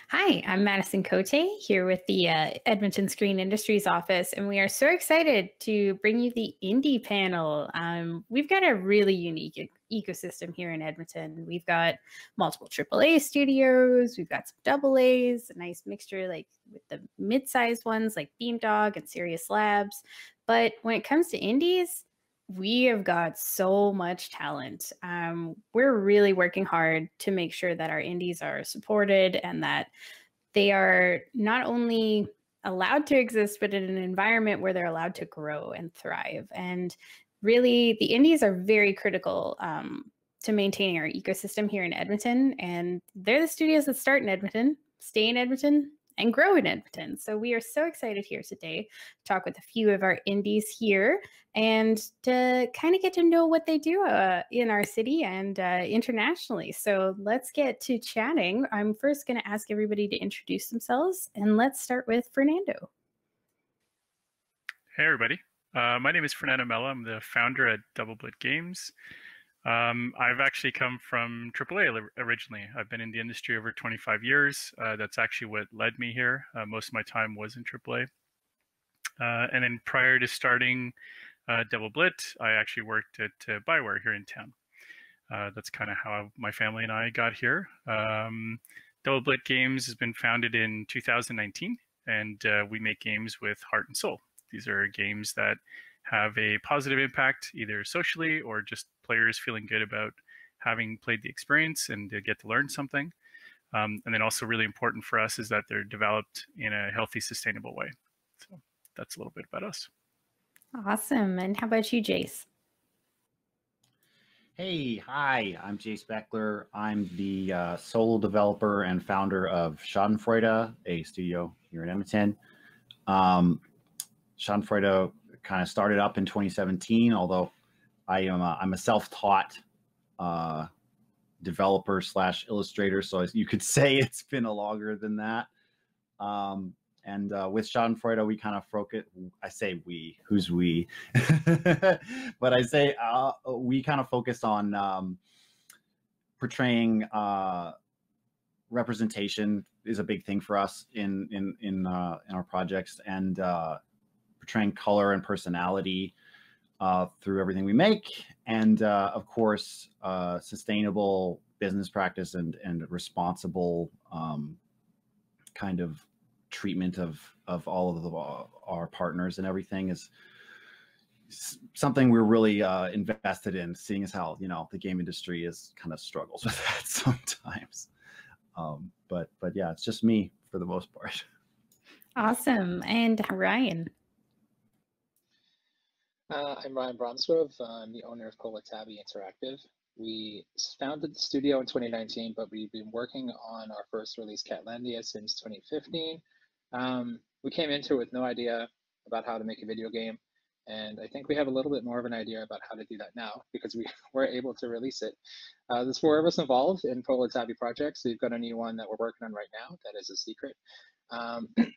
Hi, I'm Madison Cote here with the Edmonton Screen Industries office, and we are so excited to bring you the Indie panel. We've got a really unique ecosystem here in Edmonton. We've got multiple AAA studios, we've got some AA's, a nice mixture like with the mid-sized ones like Beamdog and Serious Labs. But when it comes to indies, we have got so much talent. We're really working hard to make sure that our indies are supported and that they are not only allowed to exist, but in an environment where they're allowed to grow and thrive. And really, the indies are very critical to maintaining our ecosystem here in Edmonton. And they're the studios that start in Edmonton, stay in Edmonton, and grow in Edmonton. So we are so excited here today to talk with a few of our indies here and to kind of get to know what they do in our city and internationally. So let's get to chatting. I'm first going to ask everybody to introduce themselves, and let's start with Fernando. Hey everybody, my name is Fernando Melo. I'm the founder at Blit Games. I've actually come from AAA originally. I've been in the industry over 25 years. That's actually what led me here. Most of my time was in AAA. And then prior to starting Blit, I actually worked at Bioware here in town. That's kind of how my family and I got here. Blit Games has been founded in 2019, and we make games with heart and soul. These are games that have a positive impact, either socially or just players feeling good about having played the experience and to get to learn something. And then also really important for us is that they're developed in a healthy, sustainable way. So that's a little bit about us. Awesome. And how about you, Jace? Hey, hi, I'm Jace Boechler. I'm the solo developer and founder of Schadenfreude, a studio here in Edmonton. Schadenfreude kind of started up in 2017, although I'm a self-taught developer slash illustrator, so you could say it's been a longer than that. And with Schadenfreude, we kind of focus. I say we. Who's we? But I say we kind of focus on portraying representation is a big thing for us in our projects, and portraying color and personality through everything we make, and of course sustainable business practice and responsible kind of treatment of all of our partners and everything is something we're really invested in, seeing as how the game industry is kind of struggles with that sometimes. But yeah, it's just me for the most part. Awesome. And Ryan? I'm Ryan Bromsgrove. I'm the owner of Tabby Interactive. We founded the studio in 2019, but we've been working on our first release, Catlandia, since 2015. We came into it with no idea about how to make a video game, and I think we have a little bit more of an idea about how to do that now because we were able to release it. There's 4 of us involved in Tabby projects. We've got a new one that we're working on right now that is a secret.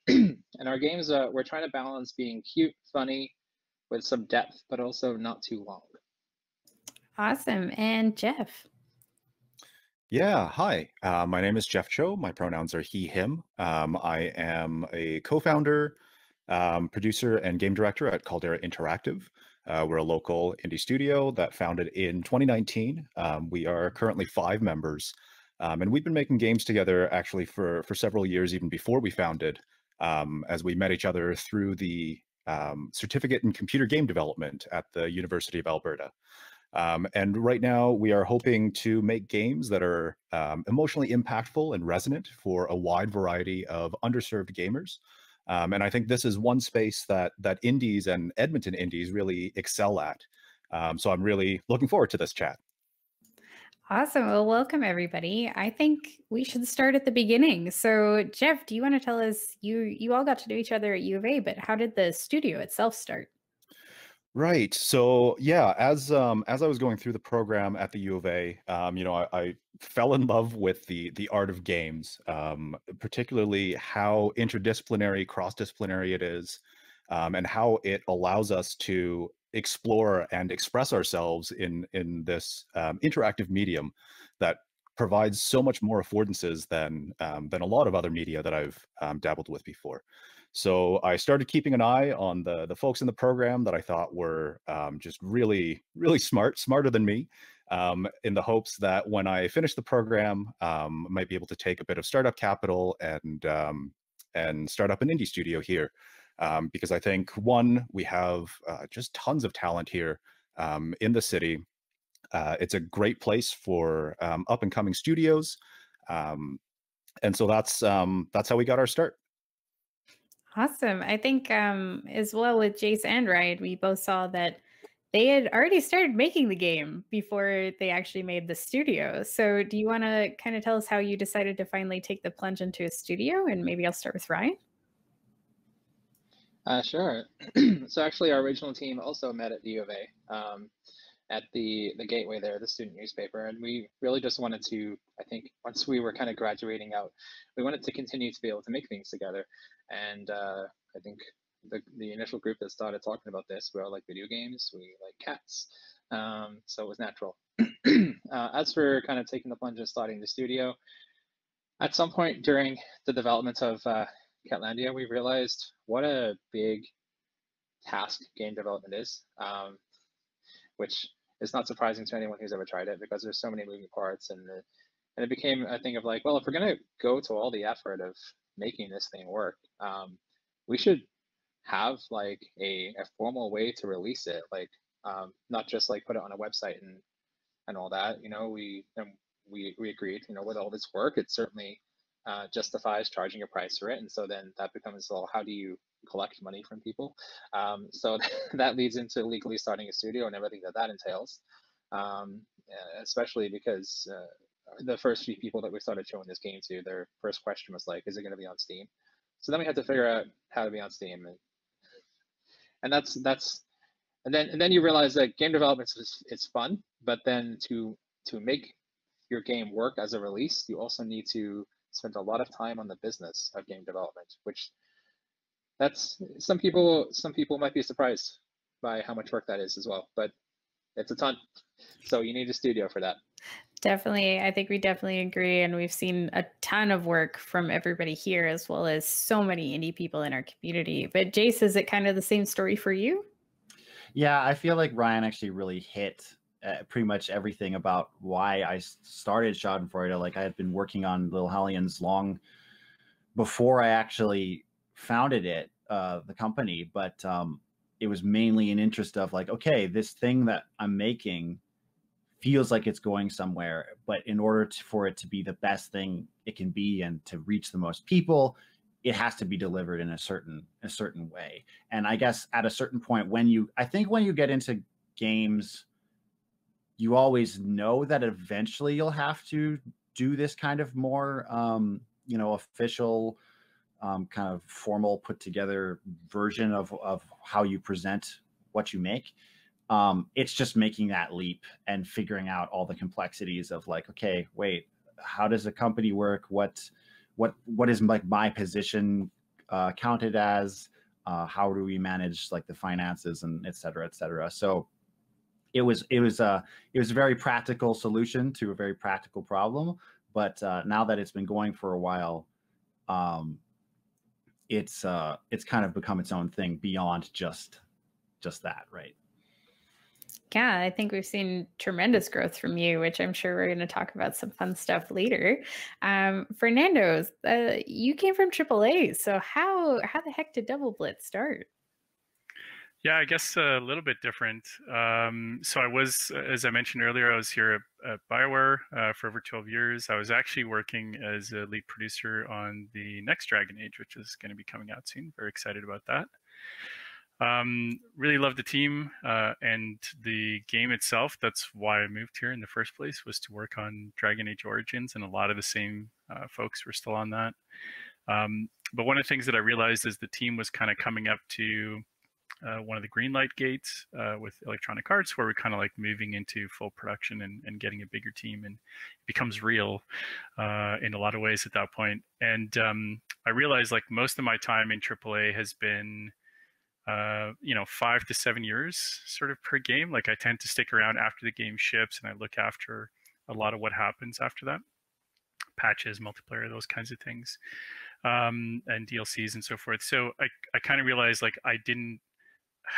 And our games, we're trying to balance being cute, funny, with some depth, but also not too long. Awesome. And Jeff? Yeah, hi. My name is Jeff Cho. My pronouns are he, him. I am a co-founder, producer, and game director at Caldera Interactive. We're a local indie studio that founded in 2019. We are currently 5 members, and we've been making games together actually for several years, even before we founded, as we met each other through the certificate in computer game development at the University of Alberta. And right now we are hoping to make games that are emotionally impactful and resonant for a wide variety of underserved gamers. And I think this is one space that indies and Edmonton indies really excel at. So I'm really looking forward to this chat. Awesome. Well, welcome everybody. I think we should start at the beginning. So Jeff, do you want to tell us, you all got to know each other at U of A, but how did the studio itself start? Right. So yeah, as I was going through the program at the U of A, I fell in love with the art of games, particularly how interdisciplinary, cross-disciplinary it is, and how it allows us to explore and express ourselves in this interactive medium that provides so much more affordances than a lot of other media that I've dabbled with before. So I started keeping an eye on the folks in the program that I thought were just really, really smarter than me, in the hopes that when I finished the program, I might be able to take a bit of startup capital and start up an indie studio here. Because I think, one, we have just tons of talent here in the city. It's a great place for up and coming studios. And so that's how we got our start. Awesome. I think as well with Jace and Ryan, we both saw that they had already started making the game before they actually made the studio. So do you want to kind of tell us how you decided to finally take the plunge into a studio? And maybe I'll start with Ryan. Sure. So actually, our original team also met at the U of A, at the Gateway there, the student newspaper, and we really just wanted to, I think, once we were kind of graduating out, we wanted to continue to be able to make things together. And I think the initial group that started talking about this, we all like video games, we like cats, so it was natural. As for kind of taking the plunge and starting the studio, at some point during the development of Catlandia, we realized what a big task game development is, which is not surprising to anyone who's ever tried it, because there's so many moving parts, and it became a thing of like, well, if we're going to go to all the effort of making this thing work, we should have like a formal way to release it, like not just like put it on a website and all that. You know, we agreed, you know, with all this work, it certainly justifies charging a price for it, and so then that becomes, well, how do you collect money from people? So that leads into legally starting a studio and everything that entails, especially because the first few people that we started showing this game to, their first question was like, is it going to be on Steam? So then we had to figure out how to be on Steam, and then you realize that game development is fun, but then to make your game work as a release, you also need to spend a lot of time on the business of game development, which that's some people might be surprised by how much work that is as well, but it's a ton. So you need a studio for that. Definitely. I think we definitely agree. And we've seen a ton of work from everybody here, as well as so many indie people in our community. But Jace, is it kind of the same story for you? Yeah, I feel like Ryan actually really hit pretty much everything about why I started Schadenfreude. Like, I had been working on Little Hellions long before I actually founded it, the company, but it was mainly an interest of like, okay, this thing that I'm making feels like it's going somewhere, but in order for it to be the best thing it can be and to reach the most people, it has to be delivered in a certain way. And I guess at a certain point, when you get into games, you always know that eventually you'll have to do this kind of more, official, kind of formal, put together version of how you present what you make. It's just making that leap and figuring out all the complexities of like, okay, wait, how does a company work? What is like my position counted as? How do we manage like the finances and et cetera, et cetera? So it was a very practical solution to a very practical problem. But now that it's been going for a while, it's kind of become its own thing beyond just that, right? Yeah, I think we've seen tremendous growth from you, which I'm sure we're going to talk about some fun stuff later. Fernando, you came from AAA, so how the heck did Double Blitz start? Yeah, I guess a little bit different. So I was, as I mentioned earlier, I was here at BioWare for over 12 years. I was actually working as a lead producer on the next Dragon Age, which is going to be coming out soon. Very excited about that. Really loved the team and the game itself. That's why I moved here in the first place, was to work on Dragon Age Origins, and a lot of the same folks were still on that. But one of the things that I realized is the team was kind of coming up to one of the green light gates with Electronic Arts, where we're kind of like moving into full production and getting a bigger team, and it becomes real in a lot of ways at that point. And I realized like most of my time in AAA has been 5 to 7 years sort of per game. Like I tend to stick around after the game ships, and I look after a lot of what happens after that. Patches, multiplayer, those kinds of things, and DLCs and so forth. So I kind of realized like I didn't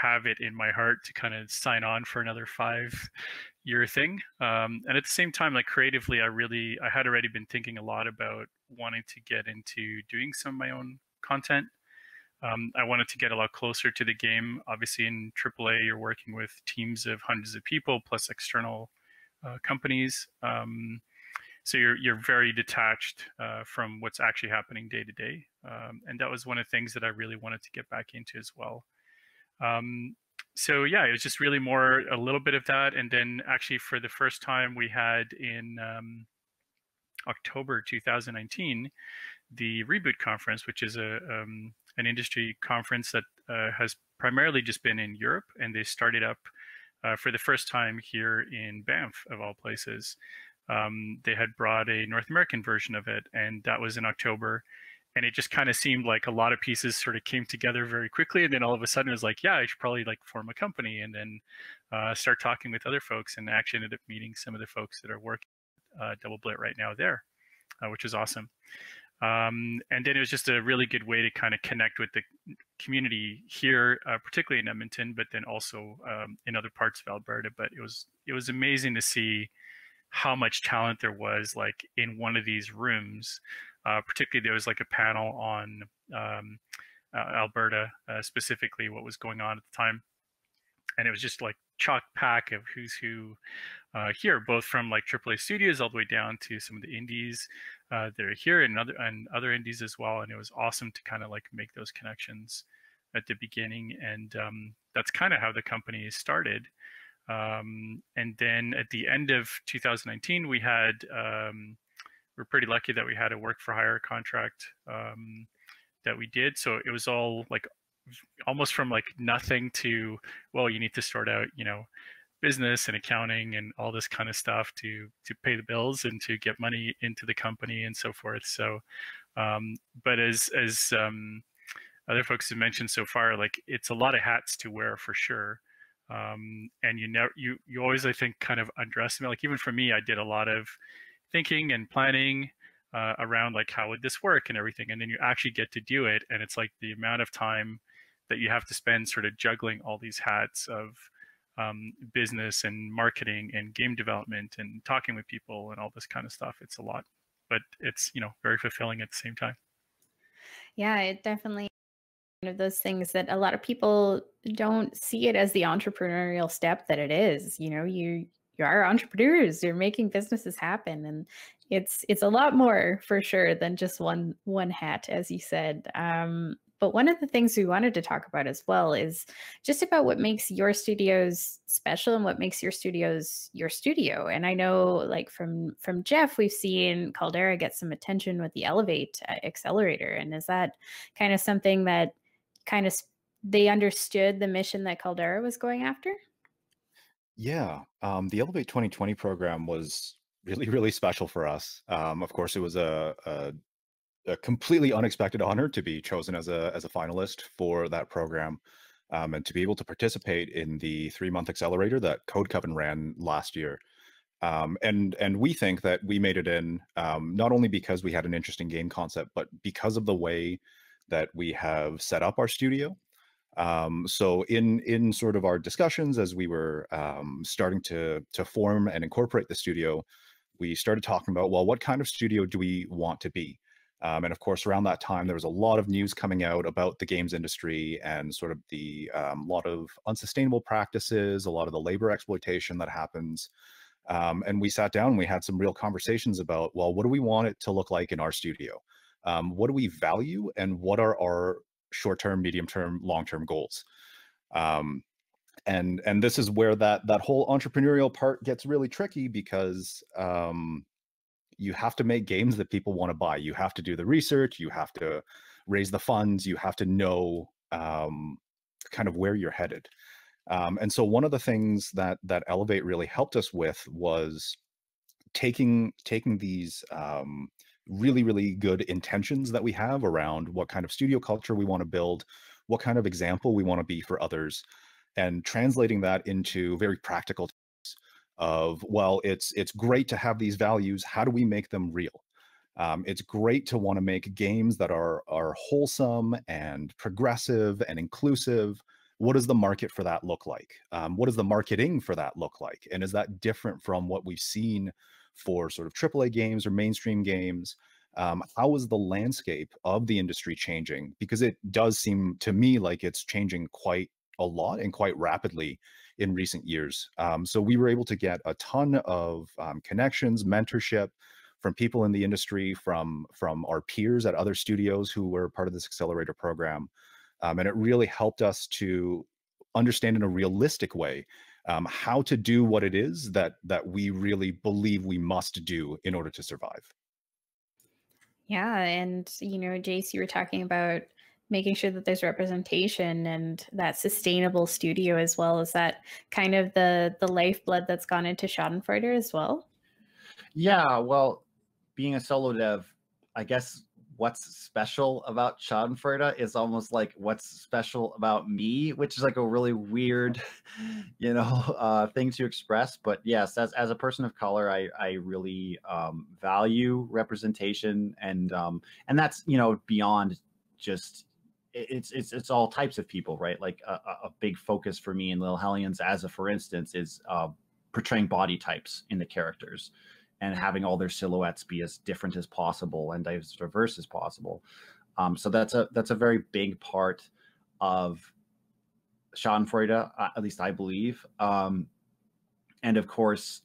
have it in my heart to kind of sign on for another 5-year thing. And at the same time, like creatively, I had already been thinking a lot about wanting to get into doing some of my own content. I wanted to get a lot closer to the game. Obviously in AAA, you're working with teams of hundreds of people plus external companies. So you're very detached from what's actually happening day to day. And that was one of the things that I really wanted to get back into as well. So yeah, it was just really more a little bit of that. And then actually for the first time we had in October 2019, the Reboot Conference, which is an industry conference that has primarily just been in Europe, and they started up for the first time here in Banff, of all places. They had brought a North American version of it, and that was in October. And it just kind of seemed like a lot of pieces sort of came together very quickly. And then all of a sudden it was like, yeah, I should probably like form a company and then start talking with other folks, and actually ended up meeting some of the folks that are working Double Blit right now there, which is awesome. And then it was just a really good way to kind of connect with the community here, particularly in Edmonton, but then also in other parts of Alberta. But it was amazing to see how much talent there was like in one of these rooms. Particularly there was like a panel on Alberta, specifically what was going on at the time. And it was just like chock pack of who's who here, both from like AAA studios all the way down to some of the indies that are here, and other indies as well. And it was awesome to kind of like make those connections at the beginning. And that's kind of how the company started. And then at the end of 2019, we had, we're pretty lucky that we had a work for hire contract that we did. So it was all like almost from like nothing to, well, you need to sort out, you know, business and accounting and all this kind of stuff to pay the bills and to get money into the company and so forth. So, but as other folks have mentioned so far, like it's a lot of hats to wear for sure. And you always, I think, kind of underestimate, like even for me, I did a lot of thinking and planning around like how would this work and everything, and then you actually get to do it, and it's like the amount of time that you have to spend sort of juggling all these hats of business and marketing and game development and talking with people and all this kind of stuff. It's a lot, but it's, you know, very fulfilling at the same time. Yeah, it definitely one of those things that a lot of people don't see it as the entrepreneurial step that it is. You know, you are entrepreneurs, you're making businesses happen, and it's a lot more for sure than just one hat, as you said. But one of the things we wanted to talk about as well is just about what makes your studios special and what makes your studios your studio. And I know, like from Jeff, we've seen Caldera get some attention with the Elevate Accelerator. And is that kind of something that kind of they understood the mission that Caldera was going after? Yeah, the Elevate 2020 program was really, really special for us. Of course, it was a completely unexpected honor to be chosen as a finalist for that program, and to be able to participate in the 3-month accelerator that Code Coven ran last year. And we think that we made it in not only because we had an interesting game concept, but because of the way that we have set up our studio. So in sort of our discussions as we were starting to form and incorporate the studio, we started talking about, well, what kind of studio do we want to be? And of course, around that time, there was a lot of news coming out about the games industry and sort of the lot of unsustainable practices, a lot of the labor exploitation that happens. And we sat down and we had some real conversations about, well, what do we want it to look like in our studio? What do we value, and what are our short-term, medium-term, long-term goals? And this is where that whole entrepreneurial part gets really tricky, because you have to make games that people want to buy. You have to do the research, you have to raise the funds, you have to know kind of where you're headed. And so one of the things that Elevate really helped us with was taking these really, really good intentions that we have around what kind of studio culture we want to build, what kind of example we want to be for others, and translating that into very practical of, well, it's great to have these values. How do we make them real? It's great to want to make games that are wholesome and progressive and inclusive. What does the market for that look like? What does the marketing for that look like? And is that different from what we've seen for sort of AAA games or mainstream games? How is the landscape of the industry changing? Because it does seem to me like it's changing quite a lot and quite rapidly in recent years. So we were able to get a ton of connections, mentorship from people in the industry, from our peers at other studios who were part of this accelerator program. And it really helped us to understand in a realistic way how to do what it is that we really believe we must do in order to survive. Yeah, and Jace, you were talking about making sure that there's representation and that sustainable studio as well. Is that kind of the lifeblood that's gone into Schadenfreude as well? Yeah, well, being a solo dev, I guess what's special about Schadenfreude is almost like what's special about me, which is like a really weird, thing to express. But yes, as a person of color, I really value representation, and that's beyond just it's all types of people, right? Like a big focus for me in Little Hellions, for instance, is portraying body types in the characters, and having all their silhouettes be as different as possible and as diverse as possible. So that's a very big part of Schadenfreude, at least I believe. And of course,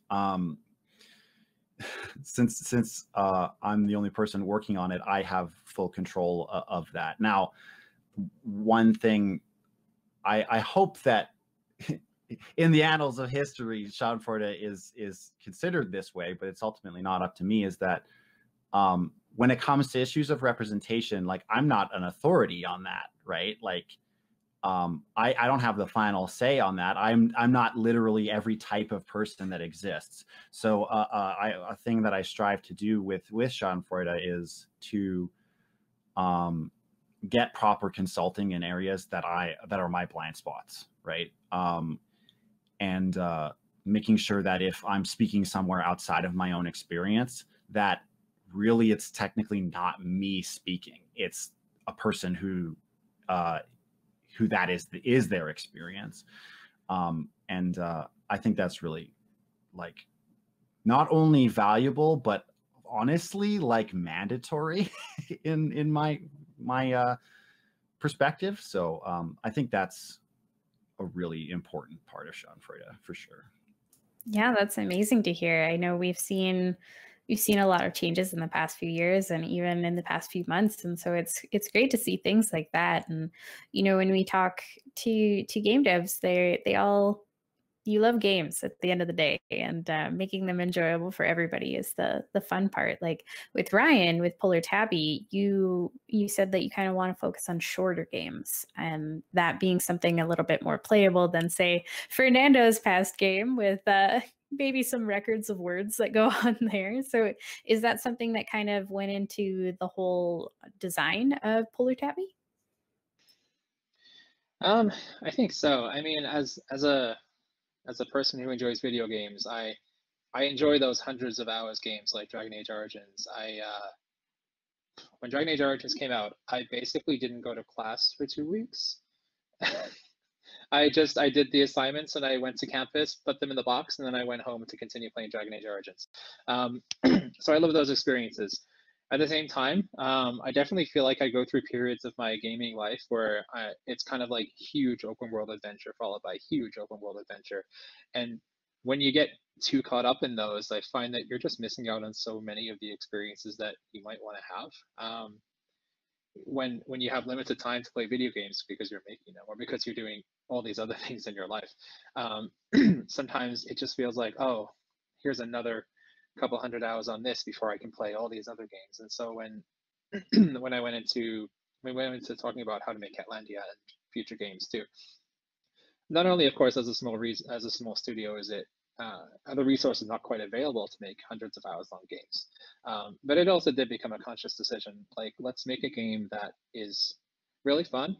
since I'm the only person working on it, I have full control of that. Now, one thing I hope that in the annals of history, Schadenfreude is considered this way, but it's ultimately not up to me, is that when it comes to issues of representation, like, I'm not an authority on that, right? Like, I don't have the final say on that. I'm not literally every type of person that exists. So a thing that I strive to do with Schadenfreude is to get proper consulting in areas that are my blind spots, right? And making sure that if I'm speaking somewhere outside of my own experience, that really it's technically not me speaking. It's a person who that is their experience. And I think that's really, like, not only valuable, but honestly, like, mandatory in my perspective. So I think that's a really important part of Schadenfreude, for sure. Yeah, that's amazing to hear. I know we've seen a lot of changes in the past few years and even in the past few months, and so it's great to see things like that. And when we talk to game devs, they all, you love games at the end of the day, and making them enjoyable for everybody is the fun part. Like with Ryan, with Polar Tabby, you said that you kind of want to focus on shorter games, and that being something a little bit more playable than, say, Fernando's past game with maybe some records of words that go on there. So is that something that kind of went into the whole design of Polar Tabby? I think so. I mean, as a person who enjoys video games, I enjoy those hundreds of hours games like Dragon Age Origins. When Dragon Age Origins came out, I basically didn't go to class for 2 weeks. I did the assignments and I went to campus, put them in the box, and then I went home to continue playing Dragon Age Origins. So I love those experiences. At the same time, I definitely feel like I go through periods of my gaming life where it's kind of like huge open world adventure followed by huge open world adventure. And when you get too caught up in those, I find that you're just missing out on so many of the experiences that you might want to have. When you have limited time to play video games because you're making them or because you're doing all these other things in your life, sometimes it just feels like, oh, here's another couple hundred hours on this before I can play all these other games. And so when when we went into talking about how to make Catlandia and future games too, not only, of course, as a small studio is it are the resources not quite available to make hundreds of hours long games, but it also did become a conscious decision, like, let's make a game that is really fun.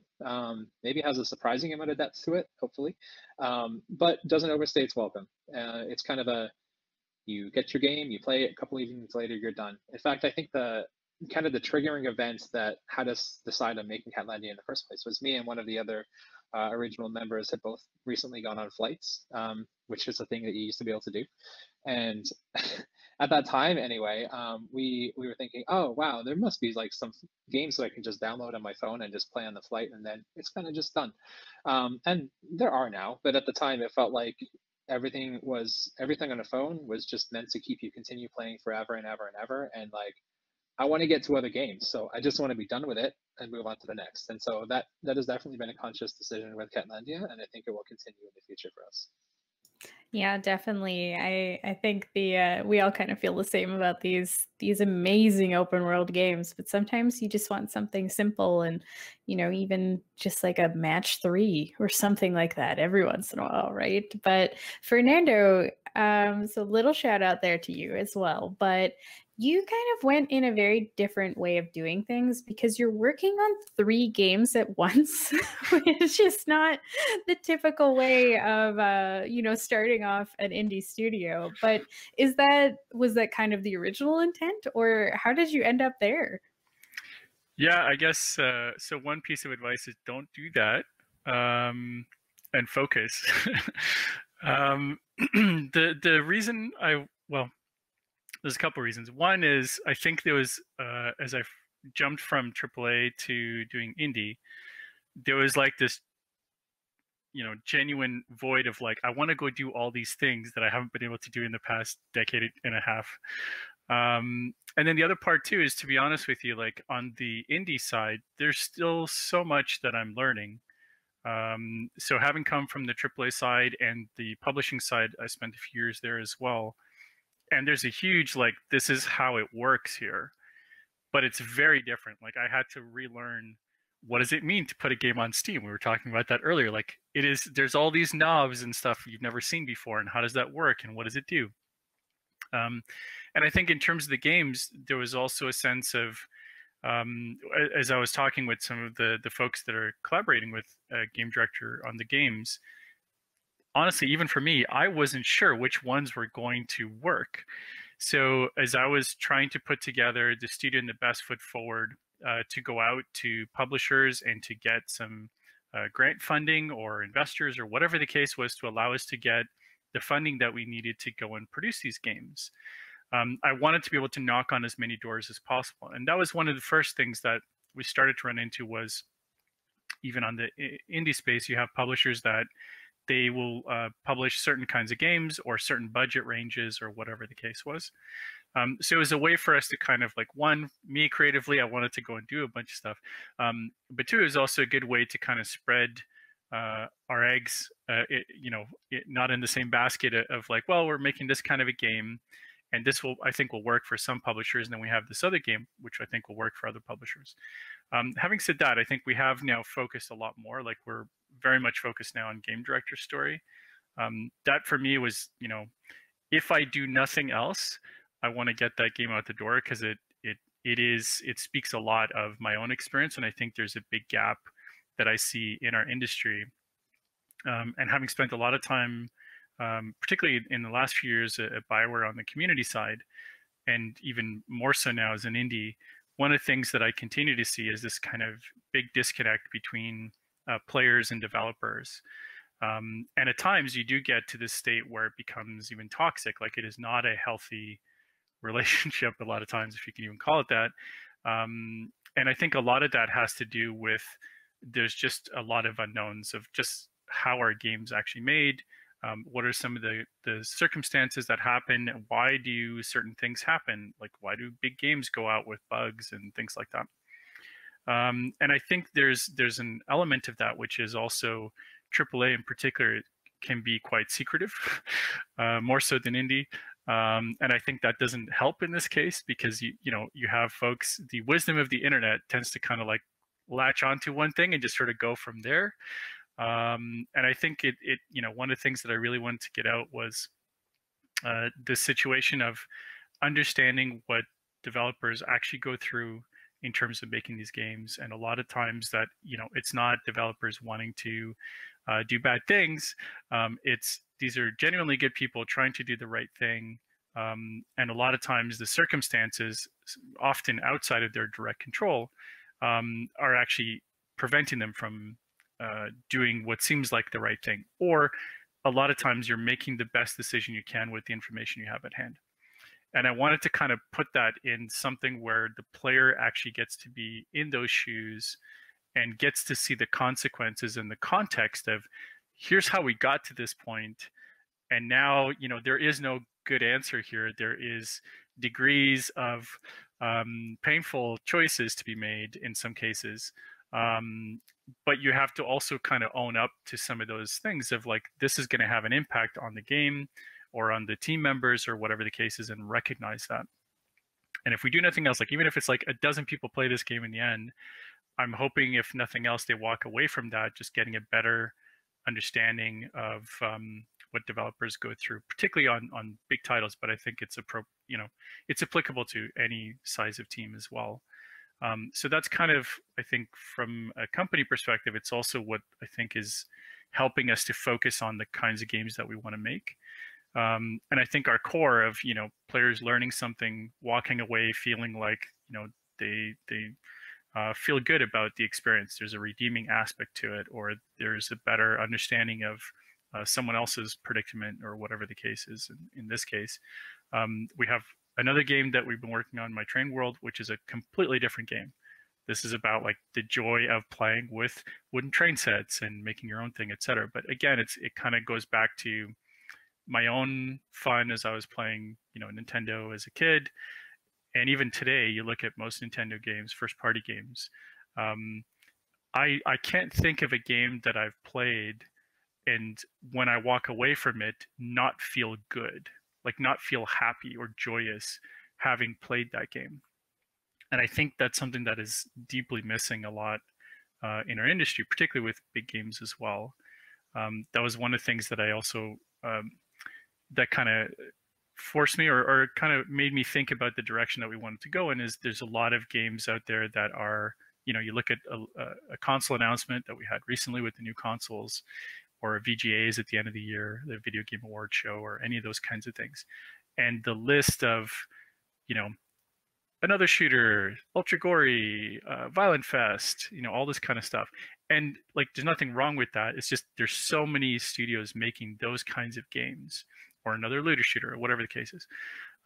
Maybe has a surprising amount of depth to it, hopefully, but doesn't overstay its welcome. It's kind of you get your game, you play it, a couple evenings later, you're done. In fact, I think the triggering event that had us decide on making Catlandia in the first place was me and one of the other original members had both recently gone on flights, which is a thing that you used to be able to do. And at that time, anyway, we were thinking, oh wow, there must be like some games that I can just download on my phone and just play on the flight, and then it's kind of just done. And there are now, but at the time, it felt like everything on a phone was just meant to keep you continue playing forever and ever and ever. And like, I want to get to other games, so I just want to be done with it and move on to the next. And so that has definitely been a conscious decision with Catlandia, and I think it will continue in the future for us. Yeah, definitely. I think we all kind of feel the same about these amazing open world games, but sometimes you just want something simple and, you know, even just like a match 3 or something like that every once in a while, right? But Fernando, so little shout out there to you as well. But you kind of went in a very different way of doing things because you're working on 3 games at once, which is not the typical way of, you know, starting off an indie studio. But was that kind of the original intent, or how did you end up there? Yeah, I guess so. One piece of advice is don't do that, and focus. The reason there's a couple of reasons. One is I think there was as I jumped from AAA to doing indie, there was like this, you know, genuine void of like, I want to go do all these things that I haven't been able to do in the past decade and a half. And then the other part too is, to be honest with you, like on the indie side, there's still so much that I'm learning. So having come from the AAA side and the publishing side, I spent a few years there as well. And there's a huge, like, this is how it works here, but it's very different. Like I had to relearn, what does it mean to put a game on Steam? We were talking about that earlier. Like there's all these knobs and stuff you've never seen before. And how does that work? And what does it do? And I think in terms of the games, there was also a sense of, as I was talking with some of the folks that are collaborating with a game director on the games, honestly, even for me, I wasn't sure which ones were going to work. So as I was trying to put together the studio in the best foot forward to go out to publishers and to get some grant funding or investors or whatever the case was to allow us to get the funding that we needed to go and produce these games, I wanted to be able to knock on as many doors as possible. And that was one of the first things that we started to run into was, even on the indie space, you have publishers that they will publish certain kinds of games or certain budget ranges or whatever the case was. So it was a way for us to kind of like, one, me creatively, I wanted to go and do a bunch of stuff. But two, it was also a good way to kind of spread our eggs, not in the same basket of like, well, we're making this kind of a game, and this I think will work for some publishers, and then we have this other game which I think will work for other publishers. Having said that, I think we have now focused a lot more. Like we're very much focused now on game director story. That for me was, you know, if I do nothing else, I want to get that game out the door, because it speaks a lot of my own experience, and I think there's a big gap that I see in our industry. And having spent a lot of time, particularly in the last few years at BioWare on the community side, and even more so now as an indie, one of the things that I continue to see is this kind of big disconnect between players and developers. And at times you do get to this state where it becomes even toxic. Like it is not a healthy relationship a lot of times, if you can even call it that. And I think a lot of that has to do with, there's just a lot of unknowns of just how are games actually made. What are some of the circumstances that happen? Why do certain things happen? Like, why do big games go out with bugs and things like that? And I think there's an element of that, which is also AAA in particular can be quite secretive, more so than indie. And I think that doesn't help in this case, because you have folks, the wisdom of the internet tends to kind of like latch onto one thing and just sort of go from there. And I think it one of the things that I really wanted to get out was this situation of understanding what developers actually go through in terms of making these games. And a lot of times that, it's not developers wanting to do bad things. These are genuinely good people trying to do the right thing. And a lot of times the circumstances, often outside of their direct control, are actually preventing them from doing what seems like the right thing. Or a lot of times you're making the best decision you can with the information you have at hand. And I wanted to kind of put that in something where the player actually gets to be in those shoes and gets to see the consequences in the context of, here's how we got to this point. And now, there is no good answer here. There is degrees of painful choices to be made in some cases. But you have to also kind of own up to some of those things of like, this is going to have an impact on the game or on the team members or whatever the case is, and recognize that. And if we do nothing else, like even if it's like a dozen people play this game in the end, I'm hoping if nothing else, they walk away from that just getting a better understanding of what developers go through, particularly on big titles. But I think it's it's applicable to any size of team as well. So that's kind of, I think, from a company perspective, it's also what I think is helping us to focus on the kinds of games that we want to make. And I think our core of, players learning something, walking away feeling like, they feel good about the experience. There's a redeeming aspect to it, or there's a better understanding of someone else's predicament, or whatever the case is. In this case, we have another game that we've been working on, My Train World, which is a completely different game. This is about like the joy of playing with wooden train sets and making your own thing, etc. But again, it kind of goes back to my own fun as I was playing, Nintendo as a kid. And even today, you look at most Nintendo games, first-party games. I can't think of a game that I've played and when I walk away from it, not feel good, like not feel happy or joyous having played that game. And I think that's something that is deeply missing a lot in our industry, particularly with big games as well. That was one of the things that I also, that kind of forced me or kind of made me think about the direction that we wanted to go in. Is there's a lot of games out there that are, you look at a console announcement that we had recently with the new consoles, or VGAs at the end of the year, the Video Game Award show, or any of those kinds of things. And the list of, another shooter, ultra gory, violent fest, all this kind of stuff. And like, there's nothing wrong with that. It's just, there's so many studios making those kinds of games, or another looter shooter, or whatever the case is.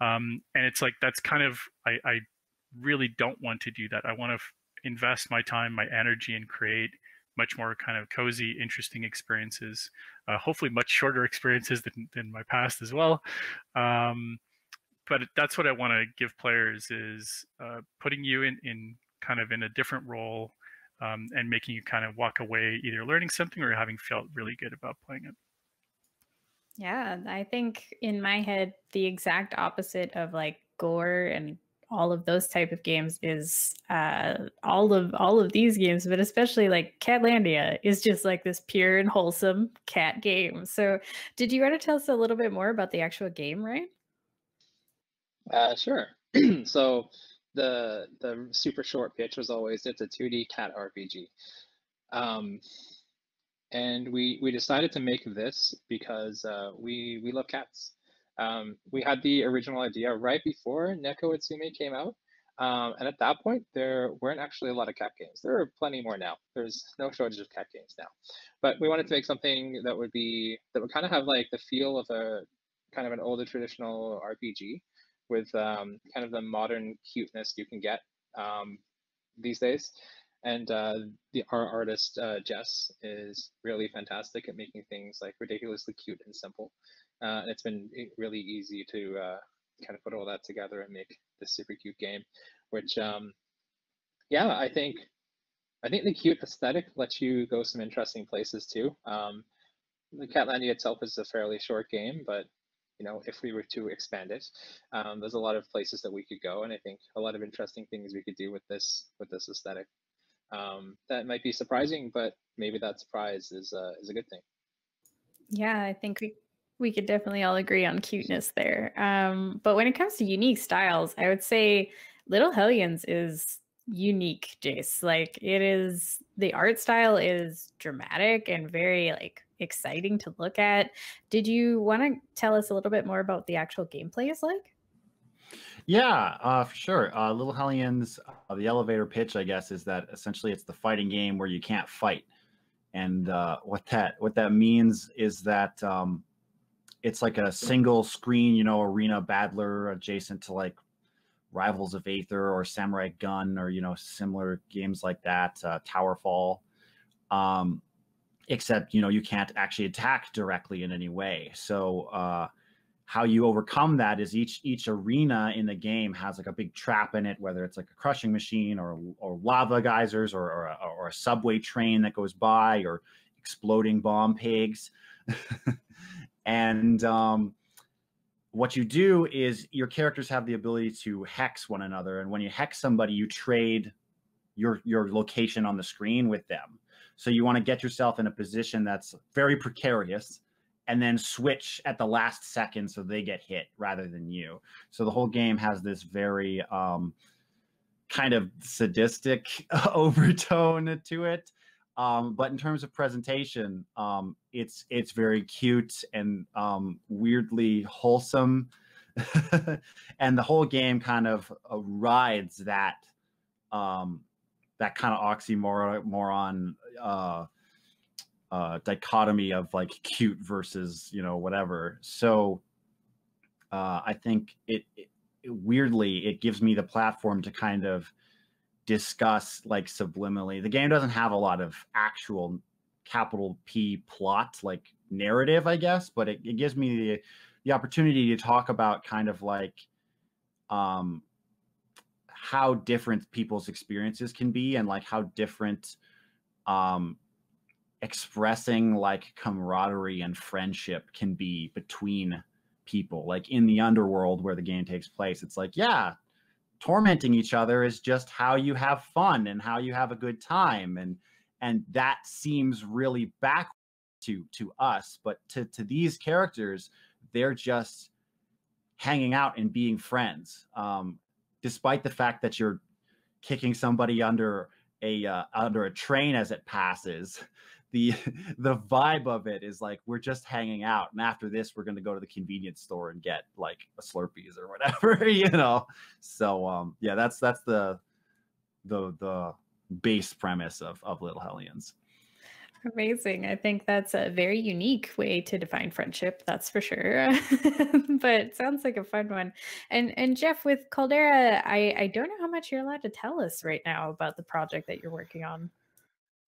And it's like, that's kind of, I really don't want to do that. I want to invest my time, my energy, and create much more kind of cozy, interesting experiences, hopefully much shorter experiences than my past as well. But that's what I want to give players, is putting you in kind of in a different role, and making you kind of walk away either learning something or having felt really good about playing it. Yeah, I think in my head, the exact opposite of like gore and all of those type of games is all of these games, but especially like Catlandia is just like this pure and wholesome cat game. So did you want to tell us a little bit more about the actual game, Ryan? Sure. So the super short pitch was always, it's a 2D cat RPG. And we decided to make this because we love cats. We had the original idea right before Neko Itsume came out. And at that point, there weren't actually a lot of cat games. There are plenty more now. There's no shortage of cat games now. But we wanted to make something that would kind of have like the feel of a kind of an older traditional RPG with kind of the modern cuteness you can get these days. And our artist, Jess, is really fantastic at making things like ridiculously cute and simple. And it's been really easy to kind of put all that together and make this super cute game, which, yeah, I think the cute aesthetic lets you go some interesting places too. The Catlandia itself is a fairly short game, but if we were to expand it, there's a lot of places that we could go, and I think a lot of interesting things we could do with this aesthetic. That might be surprising, but maybe that surprise is a good thing. Yeah, I think we could definitely all agree on cuteness there. But when it comes to unique styles, I would say Little Hellions is unique, Jace. Like, it is, the art style is dramatic and very like exciting to look at. Did you want to tell us a little bit more about the actual gameplay is like? Yeah, for sure. Little Hellions, the elevator pitch, I guess, is that essentially it's the fighting game where you can't fight. And what that means is that it's like a single screen, you know, arena battler adjacent to like Rivals of Aether or Samurai Gun or, you know, similar games like that, Towerfall. Except, you know, you can't actually attack directly in any way. So how you overcome that is each arena in the game has like a big trap in it, whether it's like a crushing machine or lava geysers or a subway train that goes by or exploding bomb pigs. And what you do is your characters have the ability to hex one another. And when you hex somebody, you trade your location on the screen with them. So you want to get yourself in a position that's very precarious and then switch at the last second so they get hit rather than you. So the whole game has this very kind of sadistic overtone to it. But in terms of presentation, it's very cute and weirdly wholesome. And the whole game kind of rides that that kind of oxymoron dichotomy of like cute versus, you know, whatever. So I think it weirdly, it gives me the platform to kind of discuss like subliminally. The game doesn't have a lot of actual capital P plot, like narrative, I guess, but it gives me the opportunity to talk about kind of like how different people's experiences can be and like how different expressing like camaraderie and friendship can be between people. Like in the underworld where the game takes place, it's like, yeah, tormenting each other is just how you have fun and how you have a good time, and that seems really back to us, but to these characters, they're just hanging out and being friends, despite the fact that you're kicking somebody under a train as it passes. The vibe of it is like, we're just hanging out, and after this we're going to go to the convenience store and get like a Slurpees or whatever, you know. So yeah, that's the base premise of Little Hellions. Amazing. I think that's a very unique way to define friendship, that's for sure. But it sounds like a fun one. And Jeff, with Caldera, I don't know how much you're allowed to tell us right now about the project that you're working on.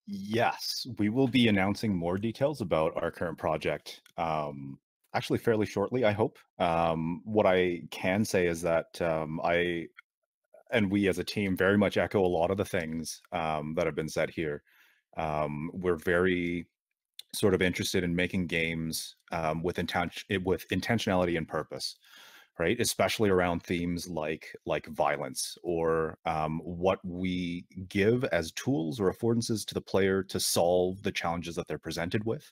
Yes, we will be announcing more details about our current project actually fairly shortly, I hope. What I can say is that I and we as a team very much echo a lot of the things that have been said here. We're very sort of interested in making games with intentionality and purpose, right? Especially around themes like violence, or what we give as tools or affordances to the player to solve the challenges that they're presented with,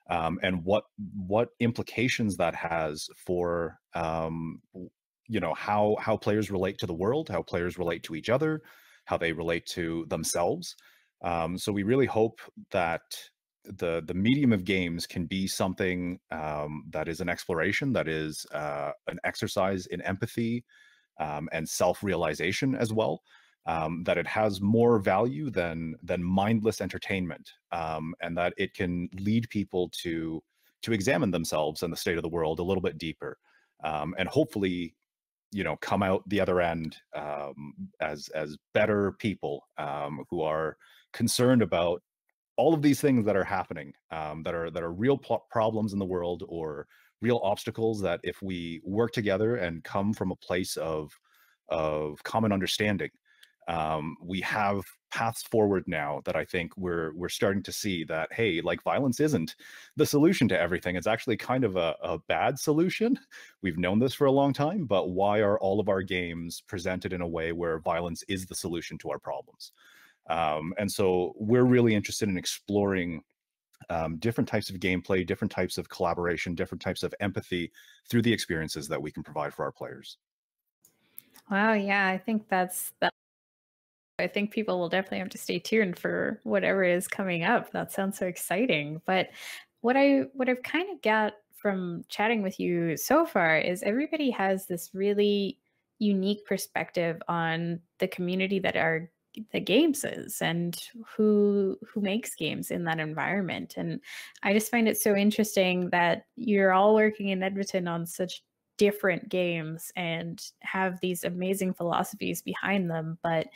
and what implications that has for you know, how players relate to the world, how players relate to each other, how they relate to themselves. So we really hope that the medium of games can be something that is an exploration, that is an exercise in empathy and self-realization as well. That it has more value than mindless entertainment, and that it can lead people to examine themselves and the state of the world a little bit deeper, and hopefully, you know, come out the other end as better people who are concerned about all of these things that are happening, that are real problems in the world, or real obstacles that, if we work together and come from a place of common understanding, we have paths forward now that I think we're starting to see that, hey, like, violence isn't the solution to everything. It's actually kind of a bad solution. We've known this for a long time, but why are all of our games presented in a way where violence is the solution to our problems? And so we're really interested in exploring different types of gameplay, different types of collaboration, different types of empathy through the experiences that we can provide for our players. Wow, yeah, I think that's I think people will definitely have to stay tuned for whatever is coming up. That sounds so exciting. But what I've kind of got from chatting with you so far is everybody has this really unique perspective on the community that the games is and who makes games in that environment. And I just find it so interesting that you're all working in Edmonton on such different games and have these amazing philosophies behind them. But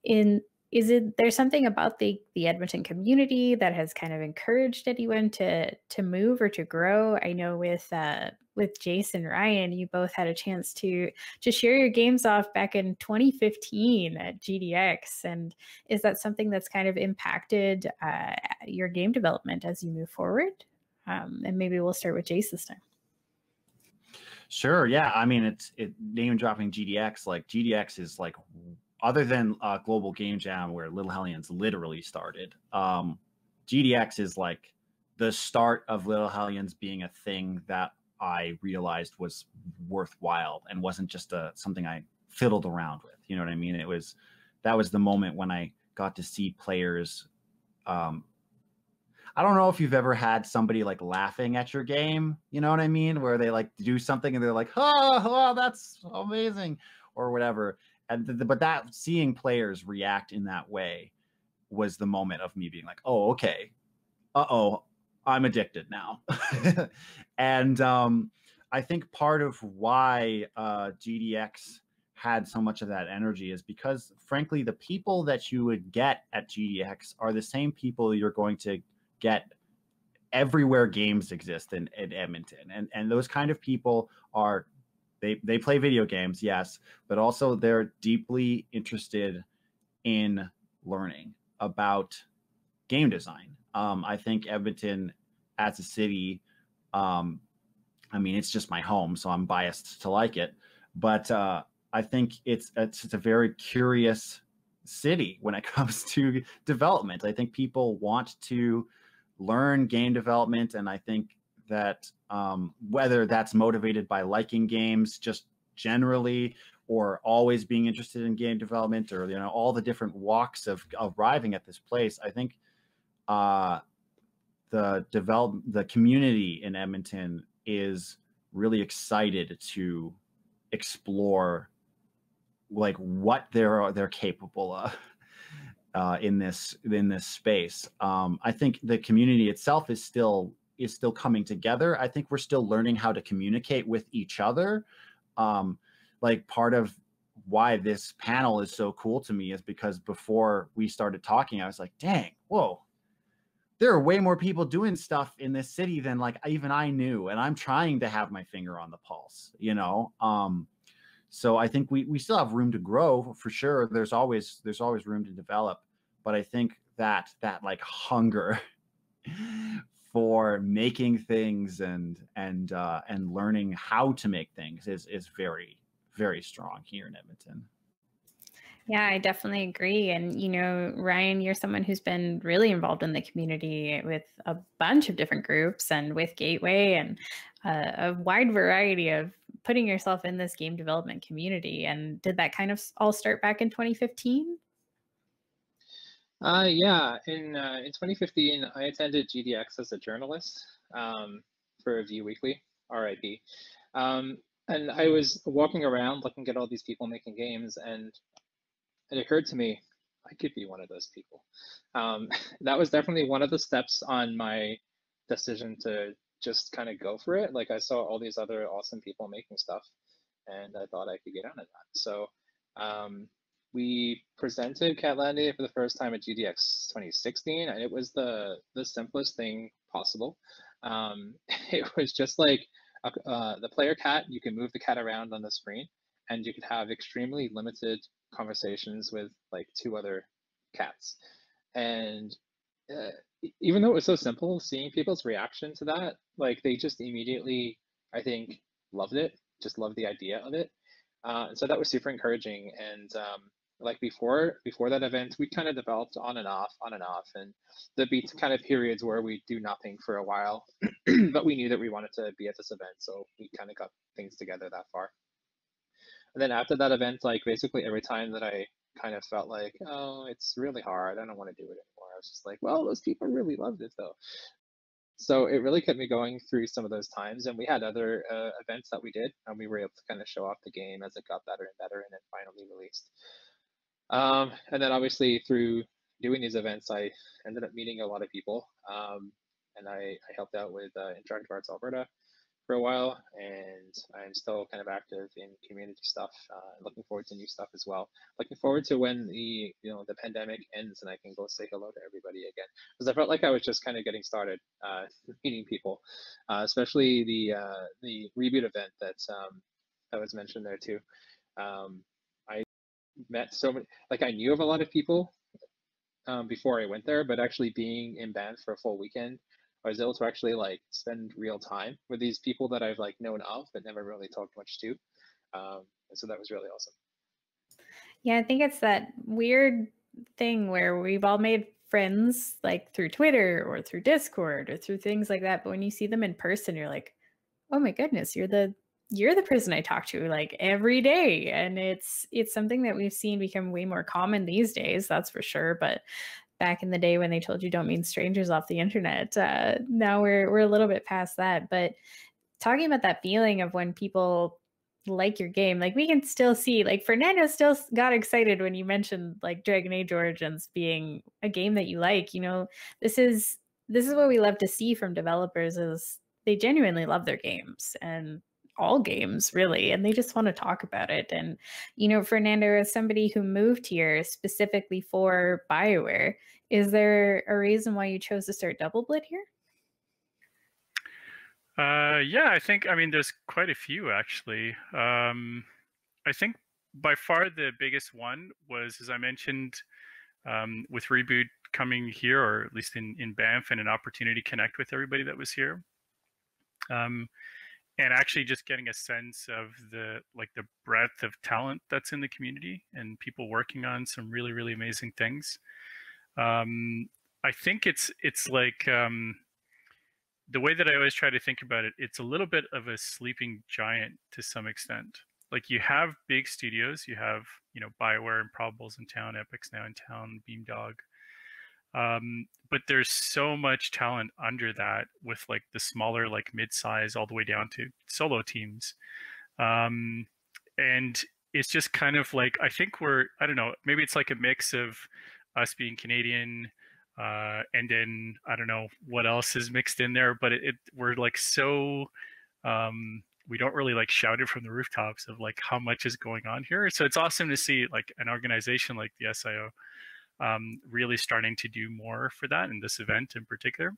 there's something about the Edmonton community that has kind of encouraged anyone to move or to grow? I know with Jace and Ryan, you both had a chance to share your games off back in 2015 at GDX. And is that something that's kind of impacted your game development as you move forward? And maybe we'll start with Jace this time. Sure. Yeah. I mean, it's name dropping GDX. Like GDX is like, other than Global Game Jam, where Little Hellions literally started, GDX is like the start of Little Hellions being a thing that I realized was worthwhile and wasn't just something I fiddled around with. You know what I mean? That was the moment when I got to see players. I don't know if you've ever had somebody like laughing at your game, you know what I mean? Where they like do something and they're like, oh, that's amazing, or whatever. But that seeing players react in that way was the moment of me being like, oh, okay, I'm addicted now. And I think part of why GDX had so much of that energy is because, frankly, the people that you would get at GDX are the same people you're going to get everywhere games exist in Edmonton. And those kind of people are, they play video games, yes, but also they're deeply interested in learning about game design. I think Edmonton as a city, I mean, it's just my home, so I'm biased to like it, but I think it's a very curious city when it comes to development. I think people want to learn game development, and I think that whether that's motivated by liking games just generally, or always being interested in game development, or all the different walks of arriving at this place, I think the community in Edmonton is really excited to explore like what they're capable of in this space. I think the community itself is still coming together. I think we're still learning how to communicate with each other. Like part of why this panel is so cool to me is because before we started talking, I was like, dang, whoa, there are way more people doing stuff in this city than like even I knew. And I'm trying to have my finger on the pulse, So I think we still have room to grow for sure. There's always room to develop, but I think that like hunger for making things and learning how to make things is very, very strong here in Edmonton. Yeah, I definitely agree. And, Ryan, you're someone who's been really involved in the community with a bunch of different groups and with Gateway and a wide variety of putting yourself in this game development community. And did that kind of all start back in 2015? Yeah, in 2015, I attended GDX as a journalist for Review Weekly, RIP. And I was walking around looking at all these people making games, and it occurred to me, I could be one of those people. That was definitely one of the steps on my decision to just kind of go for it. Like I saw all these other awesome people making stuff, and I thought I could get out of that. So we presented Catlandia for the first time at GDX 2016, and it was the simplest thing possible. It was just like the player cat. You can move the cat around on the screen, and you could have extremely limited conversations with like 2 other cats. And even though it was so simple, seeing people's reaction to that, like they just immediately, I think, loved it, just loved the idea of it. And so that was super encouraging. And like before that event, we kind of developed on and off, and there'd be kind of periods where we do nothing for a while, but we knew that we wanted to be at this event, so we kind of got things together that far. And then after that event, like basically every time that I kind of felt like, oh, it's really hard. I don't want to do it anymore. I was just like, well, those people really loved it though. So it really kept me going through some of those times. And we had other events that we did, and we were able to kind of show off the game as it got better and better, and then finally released. And then obviously through doing these events, I ended up meeting a lot of people. And I helped out with Interactive Arts Alberta for a while, and I'm still kind of active in community stuff. Looking forward to new stuff as well. Looking forward to when the the pandemic ends and I can go say hello to everybody again, because I felt like I was just kind of getting started meeting people, especially the reboot event that was mentioned there too. I met so many, like I knew of a lot of people before I went there, but actually being in Banff for a full weekend, I was able to actually like spend real time with these people that I've like known of but never really talked much to. And so that was really awesome. Yeah, I think it's that weird thing where we've all made friends like through Twitter or through Discord or through things like that. But when you see them in person, you're like, oh my goodness, you're the person I talk to like every day. And it's something that we've seen become way more common these days, that's for sure. But back in the day when they told you don't meet strangers off the internet, now we're a little bit past that. But talking about that feeling of when people like your game, like we can still see, like Fernando still got excited when you mentioned like Dragon Age Origins being a game that you like. This is what we love to see from developers, is they genuinely love their games, and all games really, and they just want to talk about it. And Fernando, as somebody who moved here specifically for BioWare, is there a reason why you chose to start Double Blit here? Yeah, I mean, there's quite a few actually. I think by far the biggest one was, as I mentioned, with Reboot coming here, or at least in Banff, and an opportunity to connect with everybody that was here. And actually just getting a sense of the breadth of talent that's in the community and people working on some really, really amazing things. I think it's like, the way that I always try to think about it, it's a little bit of a sleeping giant to some extent. Like you have big studios, you have, BioWare and Probables in town, Epic's now in town, Beamdog. But there's so much talent under that with like the smaller, like mid-size all the way down to solo teams. And it's just kind of like, I think I don't know, maybe it's like a mix of us being Canadian, and then I don't know what else is mixed in there, but we're like so we don't really like shout it from the rooftops of like how much is going on here. So it's awesome to see like an organization like the SIO really starting to do more for that in this event in particular.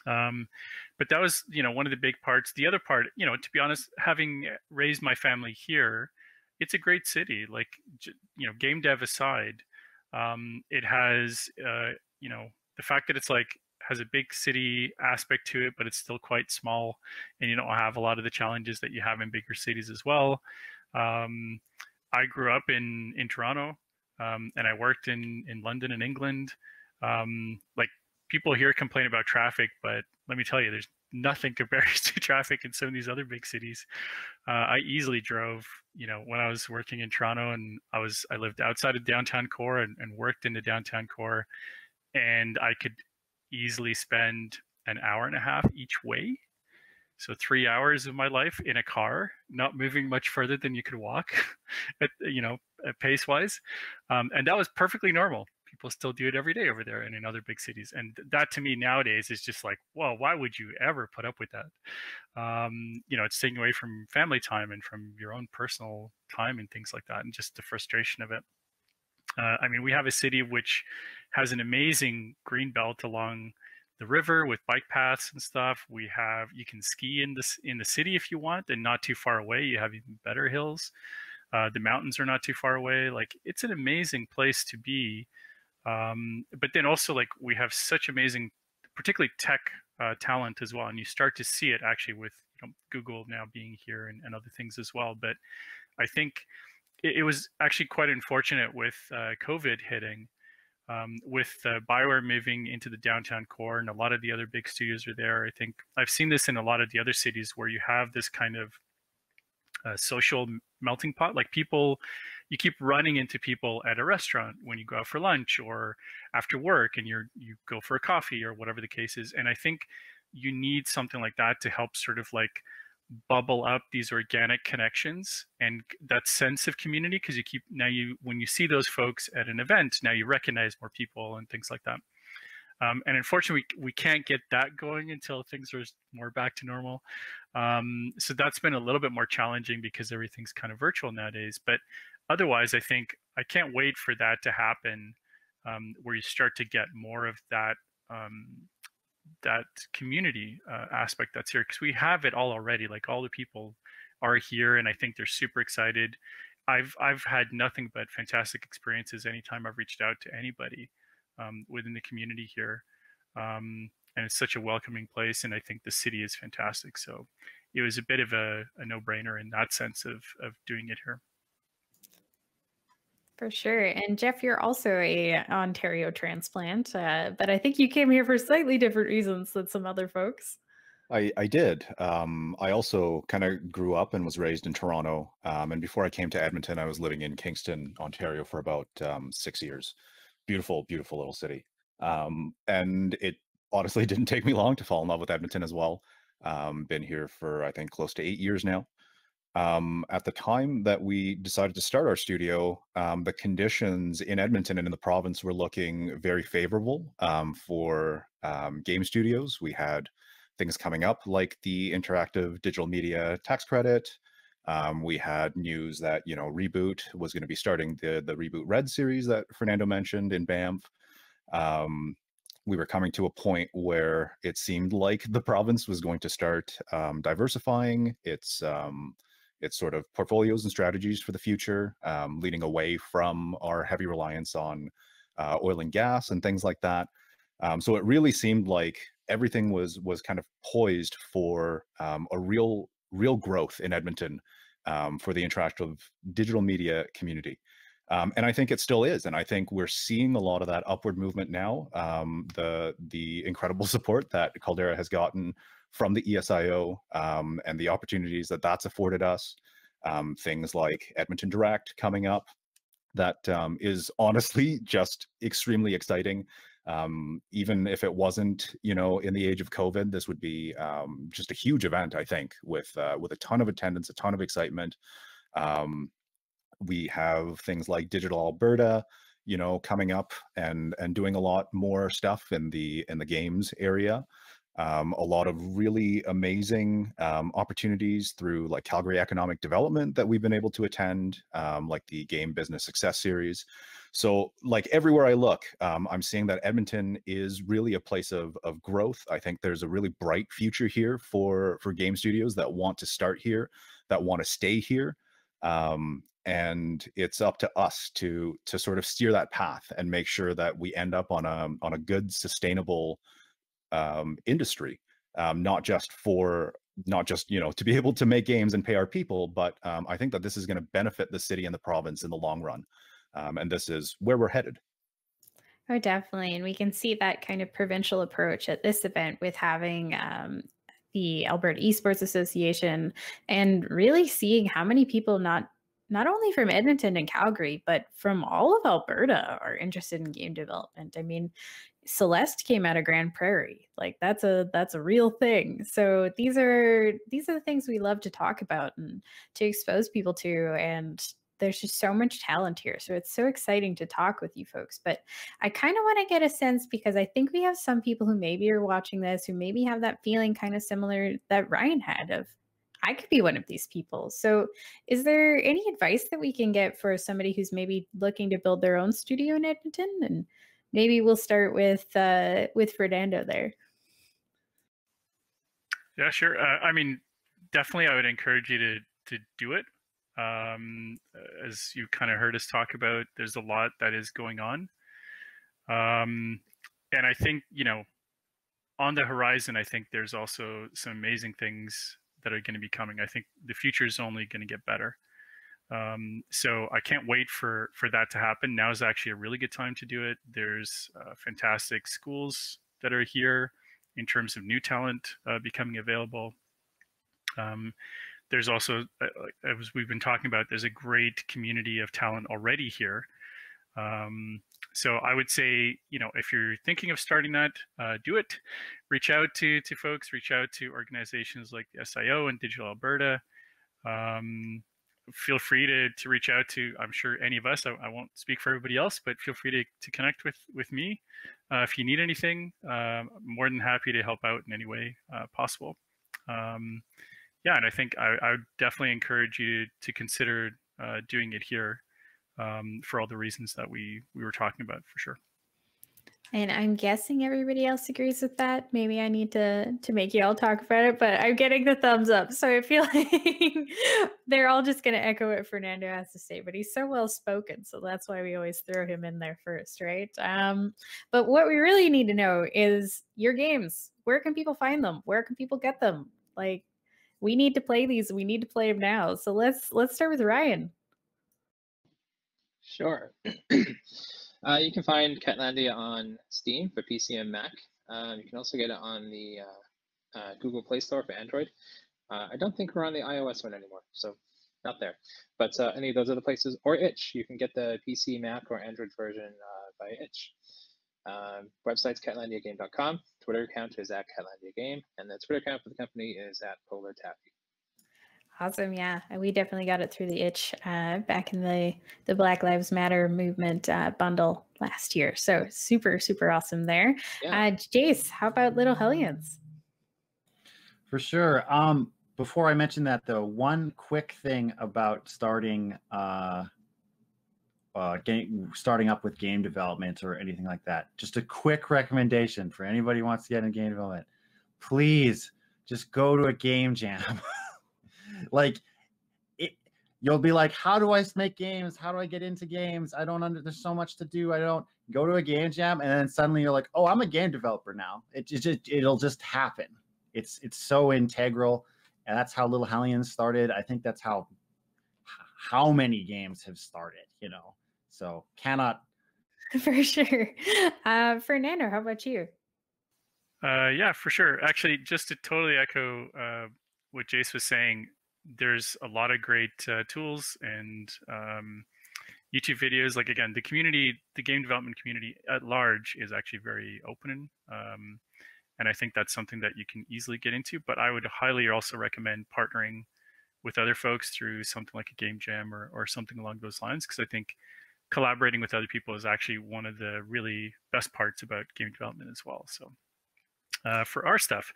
But that was one of the big parts. The other part, to be honest, having raised my family here, it's a great city. Like game dev aside, it has the fact that it's like has a big city aspect to it, but it's still quite small, and you don't have a lot of the challenges that you have in bigger cities as well. I grew up in Toronto, and I worked in London and England. Like people here complain about traffic, but let me tell you, there's nothing compares to traffic in some of these other big cities. I easily drove, when I was working in Toronto, and I lived outside of downtown core and worked in the downtown core, and I could easily spend an hour and a half each way. So 3 hours of my life in a car, not moving much further than you could walk, at pace wise. And that was perfectly normal. People still do it every day over there and in other big cities. And that to me nowadays is just like, well, why would you ever put up with that? It's taking away from family time and from your own personal time and things like that, and just the frustration of it. I mean, we have a city which has an amazing green belt along the river with bike paths and stuff. You can ski in the city if you want, and not too far away you have even better hills. The mountains are not too far away. Like it's an amazing place to be. But then also like we have such amazing, particularly tech talent as well. And you start to see it actually with Google now being here and other things as well. But I think it was actually quite unfortunate with COVID hitting, with BioWare moving into the downtown core, and a lot of the other big studios are there. I think I've seen this in a lot of the other cities where you have this kind of social melting pot. Like people you keep running into people at a restaurant when you go out for lunch or after work, and you go for a coffee or whatever the case is. And I think you need something like that to help sort of like bubble up these organic connections and that sense of community, because when you see those folks at an event, now you recognize more people and things like that. And unfortunately, we can't get that going until things are more back to normal. So that's been a little bit more challenging because everything's kind of virtual nowadays. But otherwise, I think I can't wait for that to happen, where you start to get more of that that community aspect that's here, because we have it all already. Like, all the people are here, and I think they're super excited. I've had nothing but fantastic experiences anytime I've reached out to anybody within the community here, and it's such a welcoming place, and I think the city is fantastic. So it was a bit of a no-brainer in that sense of doing it here. For sure. And Jeff, you're also a Ontario transplant, but I think you came here for slightly different reasons than some other folks. I did. I also kind of grew up and was raised in Toronto. And before I came to Edmonton, I was living in Kingston, Ontario for about 6 years. Beautiful, beautiful little city. And it honestly didn't take me long to fall in love with Edmonton as well. Been here for, I think, close to 8 years now. At the time that we decided to start our studio, the conditions in Edmonton and in the province were looking very favorable for game studios. We had things coming up like the interactive digital media tax credit. We had news that, Reboot was going to be starting the Reboot Red series that Fernando mentioned in Banff. We were coming to a point where it seemed like the province was going to start diversifying its sort of portfolios and strategies for the future, leading away from our heavy reliance on oil and gas and things like that. So it really seemed like everything was kind of poised for a real growth in Edmonton for the interactive digital media community. And I think it still is. And I think we're seeing a lot of that upward movement now. The incredible support that Caldera has gotten from the ESIO and the opportunities that that's afforded us. Things like Edmonton Direct coming up, that is honestly just extremely exciting. Even if it wasn't, in the age of COVID, this would be just a huge event, I think, with a ton of attendance, a ton of excitement. We have things like Digital Alberta, coming up and doing a lot more stuff in the games area. A lot of really amazing opportunities through like Calgary Economic Development that we've been able to attend, like the Game Business Success Series. So like everywhere I look, I'm seeing that Edmonton is really a place of growth. I think there's a really bright future here for game studios that want to start here, that want to stay here. And it's up to us to sort of steer that path and make sure that we end up on a good, sustainable industry, not just to be able to make games and pay our people, but I think that this is going to benefit the city and the province in the long run, and this is where we're headed. Oh, definitely. And we can see that kind of provincial approach at this event with having the Alberta Esports Association, and really seeing how many people not only from Edmonton and Calgary, but from all of Alberta are interested in game development. I mean, Celeste came out of Grand Prairie. Like that's a real thing. So these are the things we love to talk about and to expose people to. And there's just so much talent here. So it's so exciting to talk with you folks. But I kind of want to get a sense, because I think we have some people who maybe are watching this who maybe have that feeling kind of similar that Ryan had of, I could be one of these people. So is there any advice that we can get for somebody who's maybe looking to build their own studio in Edmonton? And maybe we'll start with Fernando there. Yeah, sure. I mean, definitely I would encourage you to do it. As you kind of heard us talk about, there's a lot that is going on. And I think, on the horizon, I think there's also some amazing things that are going to be coming. I think the future is only going to get better. So I can't wait for that to happen. Now is actually a really good time to do it. There's fantastic schools that are here in terms of new talent becoming available. there's also, as we've been talking about, there's a great community of talent already here. So I would say, if you're thinking of starting that, do it. Reach out to folks, reach out to organizations like the SIO and Digital Alberta. Feel free to reach out to, I'm sure, any of us. I won't speak for everybody else, but feel free to connect with me. If you need anything, I'm more than happy to help out in any way possible. Yeah, and I think I would definitely encourage you to consider doing it here for all the reasons that we were talking about, for sure. And I'm guessing everybody else agrees with that. Maybe I need to make you all talk about it, but I'm getting the thumbs up. So I feel like they're all just going to echo what Fernando has to say, but he's so well spoken. So that's why we always throw him in there first, right? But what we really need to know is your games. Where can people find them? Where can people get them? Like, we need to play these. We need to play them now. So let's start with Ryan. Sure. You can find Catlandia on Steam for PC and Mac. You can also get it on the Google Play Store for Android. I don't think we're on the iOS one anymore, so not there. But any of those other places, or Itch, you can get the PC, Mac, or Android version by Itch. Website's catlandiagame.com. Twitter account is @catlandiagame, and the Twitter account for the company is @polartabby. Awesome. Yeah, we definitely got it through the Itch back in the Black Lives Matter movement bundle last year. So super, super awesome there. Yeah. Jace, how about Little Hellions? For sure. Before I mention that, though, one quick thing about starting up with game development or anything like that. Just a quick recommendation for anybody who wants to get into game development. Please just go to a game jam. Like, you'll be like, how do I make games? How do I get into games? There's so much to do. I don't go to a game jam. And then suddenly you're like, oh, I'm a game developer now. It'll just happen. It's so integral. And that's how Little Hellions started. I think that's how many games have started, so cannot. For sure. Fernando, how about you? Yeah, for sure. Actually, just to totally echo what Jace was saying, there's a lot of great tools and YouTube videos. Like, again, the game development community at large is actually very open. And I think that's something that you can easily get into. But I would highly also recommend partnering with other folks through something like a game jam or something along those lines, because I think collaborating with other people is actually one of the really best parts about game development as well. So for our stuff,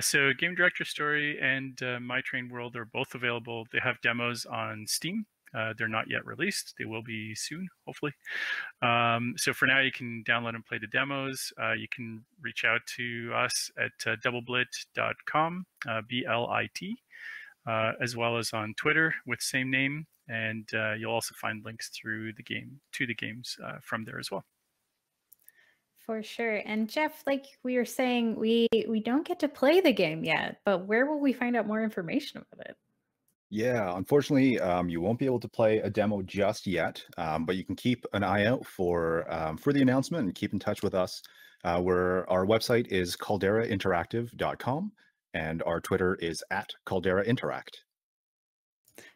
so Game Director Story and My Train World are both available. They have demos on Steam. They're not yet released. They will be soon, hopefully. So for now, you can download and play the demos. You can reach out to us at doubleblit.com, BLIT, as well as on Twitter with same name. And you'll also find links to the games from there as well. For sure. And Jeff, like we were saying, we don't get to play the game yet, but where will we find out more information about it? Yeah, unfortunately, you won't be able to play a demo just yet, but you can keep an eye out for the announcement and keep in touch with us. Our website is calderainteractive.com, and our Twitter is @Caldera Interact.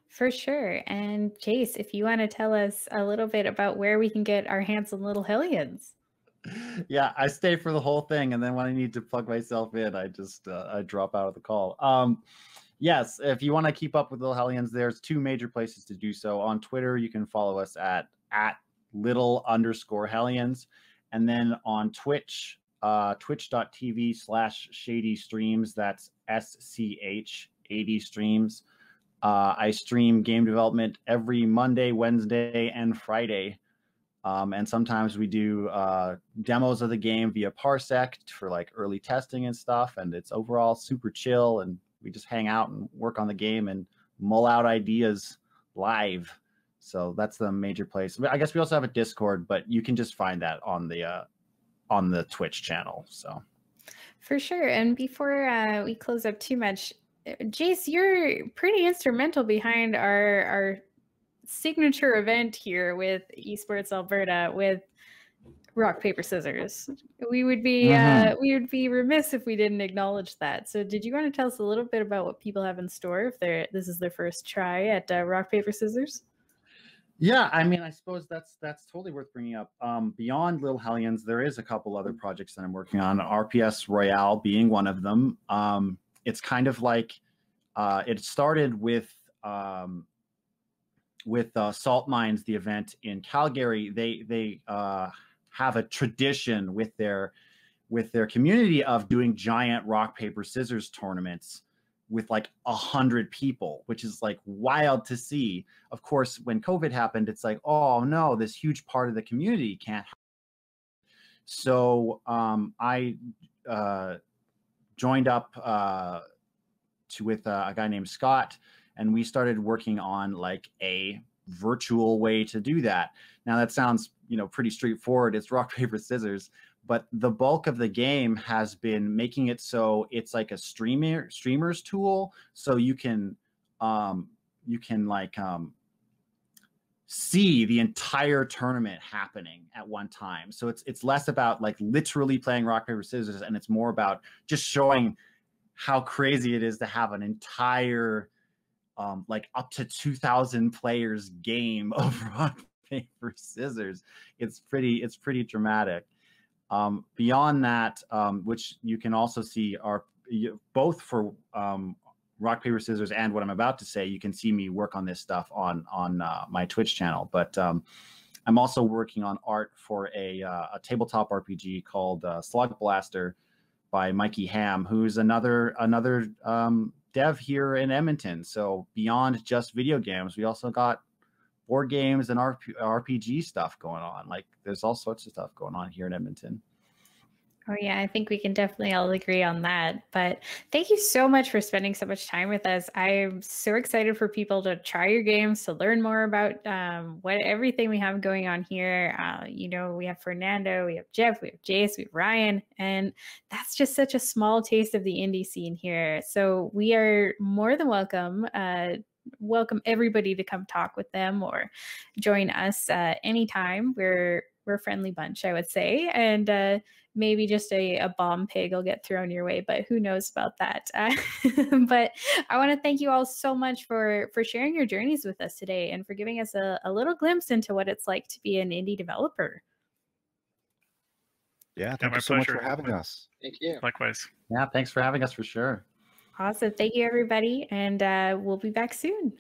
For sure. And Jace, if you want to tell us a little bit about where we can get our hands on Little Hellions. Yeah, I stay for the whole thing, and then when I need to plug myself in, I just I drop out of the call. Yes, if you want to keep up with Little Hellions, there's two major places to do so. On Twitter, you can follow us at @little_Hellions, and then on Twitch, twitch.tv/shadystreams. That's SCH80 streams. I stream game development every Monday, Wednesday, and Friday. And sometimes we do demos of the game via Parsec for like early testing and stuff. And it's overall super chill. And we just hang out and work on the game and mull out ideas live. So that's the major place. I guess we also have a Discord, but you can just find that on the Twitch channel. So for sure. And before we close up too much, Jace, you're pretty instrumental behind our signature event here with Esports Alberta, with rock, paper, scissors. We would be remiss if we didn't acknowledge that. So did you want to tell us a little bit about what people have in store if this is their first try at rock, paper, scissors? Yeah, I mean, I suppose that's totally worth bringing up. Beyond Little Hellions, there is a couple other projects that I'm working on, RPS Royale being one of them. It's kind of like it started with Salt Mines, the event in Calgary. They have a tradition with their community of doing giant rock, paper, scissors tournaments with like 100 people, which is like wild to see. Of course, when COVID happened, it's like, oh no, this huge part of the community can't. So I joined up with a guy named Scott, and we started working on like a virtual way to do that. Now that sounds, pretty straightforward. It's rock, paper, scissors. But the bulk of the game has been making it so it's like a streamer's tool, so you can see the entire tournament happening at one time. So it's less about like literally playing rock, paper, scissors, and it's more about just showing how crazy it is to have an entire like up to 2,000 players game of rock, paper, scissors. It's pretty dramatic. Beyond that, which you can also see are both for rock, paper, scissors and what I'm about to say, you can see me work on this stuff on my Twitch channel. But I'm also working on art for a tabletop RPG called Slug Blaster by Mikey Ham, who's another dev here in Edmonton. So beyond just video games, we also got board games and RPG stuff going on. Like there's all sorts of stuff going on here in Edmonton. Oh yeah, I think we can definitely all agree on that. But thank you so much for spending so much time with us. I'm so excited for people to try your games, to learn more about everything we have going on here. We have Fernando, we have Jeff, we have Jace, we have Ryan, and that's just such a small taste of the indie scene here. So we are more than welcome everybody to come talk with them or join us anytime. We're a friendly bunch, I would say, and maybe just a bomb pig will get thrown your way, but who knows about that. But I want to thank you all so much for sharing your journeys with us today and for giving us a little glimpse into what it's like to be an indie developer. Yeah, thank you so much for having us. Thank you. Likewise. Yeah, thanks for having us for sure. Awesome. Thank you, everybody. And we'll be back soon.